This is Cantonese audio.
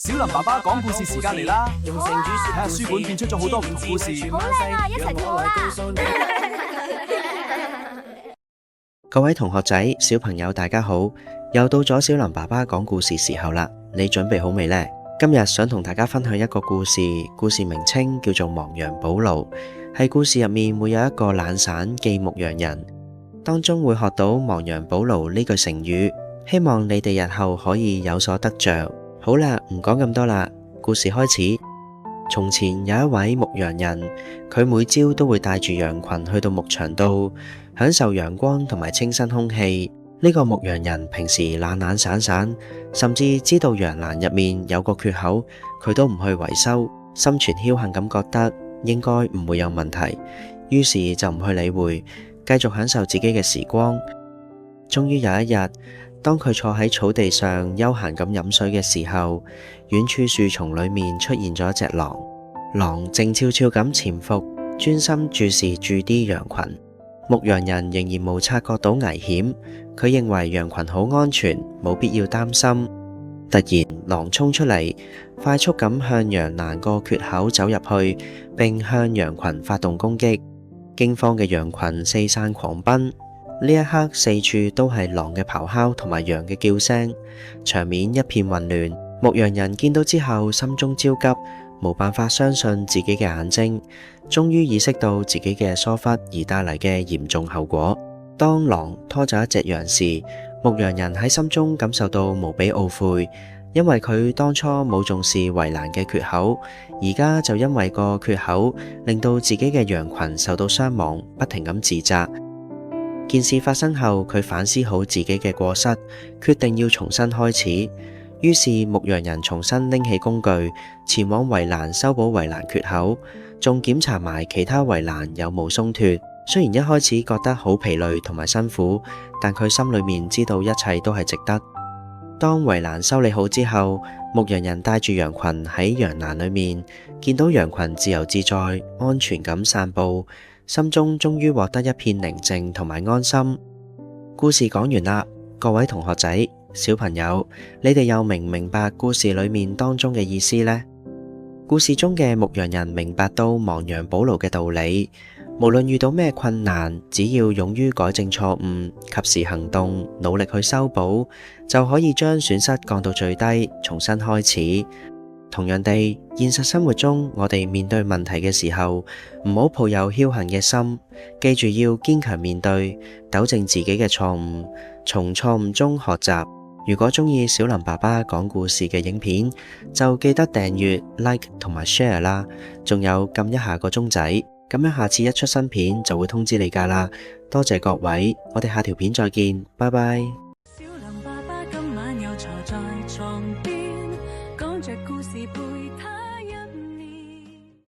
小林爸爸講故事時間嚟啦！睇下書本變出咗好多唔同故事。好靚啊！一齊跳啦！各位同學仔、小朋友大家好，又到咗小林爸爸講故事時候啦，你準備好未呢？今日想同大家分享一個故事，故事名稱叫做《亡羊補牢》，係故事入面會有一個懶散嘅牧羊人，當中會學到亡羊補牢呢句成語，希望你哋日後可以有所得着。好啦，唔講咁多啦，故事開始。從前有一位牧羊人，佢每朝都會帶住羊群去到牧場度，享受陽光同埋清新空氣。呢個牧羊人平時懶懶散散，甚至知道羊欄入面有個缺口，佢都唔去維修，心存僥倖咁覺得應該唔會有問題，於是就唔去理會，繼續享受自己嘅時光。終於有一日，當佢坐喺草地上悠閒咁飲水嘅時候，遠處樹叢裏面出現咗一隻狼。狼靜悄悄咁潛伏，專心注視住啲羊群。牧羊人仍然冇察覺到危險，佢認為羊群好安全，冇必要擔心。突然，狼衝出嚟，快速咁向羊欄個缺口走入去，並向羊群發動攻擊。驚慌嘅羊群四散狂奔。呢一刻，四處都係狼嘅咆哮同埋羊嘅叫聲，場面一片混亂。牧羊人見到之後，心中焦急，冇辦法相信自己嘅眼睛，終於意識到自己嘅疏忽而帶嚟嘅嚴重後果。當狼拖走一隻羊時，牧羊人喺心中感受到無比懊悔，因為佢當初冇重視圍欄嘅缺口，而家就因為個缺口令到自己嘅羊群受到傷亡，不停咁自責。件事發生後，佢反思好自己嘅過失，決定要重新開始。於是牧羊人重新拎起工具，前往圍欄修補圍欄缺口，仲檢查埋其他圍欄有冇鬆脫。雖然一開始覺得好疲累同埋辛苦，但佢心裏面知道一切都係值得。當圍欄修理好之後，牧羊人帶住羊群喺羊欄裏面，見到羊群自由自在、安全咁散步，心中終於獲得一片寧靜同埋安心。故事講完啦，各位同學仔、小朋友，你哋又明唔明白故事裏面當中嘅意思呢？故事中嘅牧羊人明白到亡羊補牢嘅道理，無論遇到咩困難，只要勇於改正錯誤，及時行動，努力去修補，就可以將損失降到最低，重新開始。同樣地，現實生活中，我哋面對問題嘅時候，唔好抱有僥倖嘅心，記住要堅強面對，糾正自己嘅錯誤，從錯誤中學習。如果鍾意小林爸爸講故事嘅影片，就記得訂閱、like 同埋 share 啦，仲有撳一下個鐘仔，咁樣下次一出新片就會通知你㗎啦。多謝各位，我哋下條片再見，拜拜。小林爸爸今晚又坐在床邊，講着故事陪他。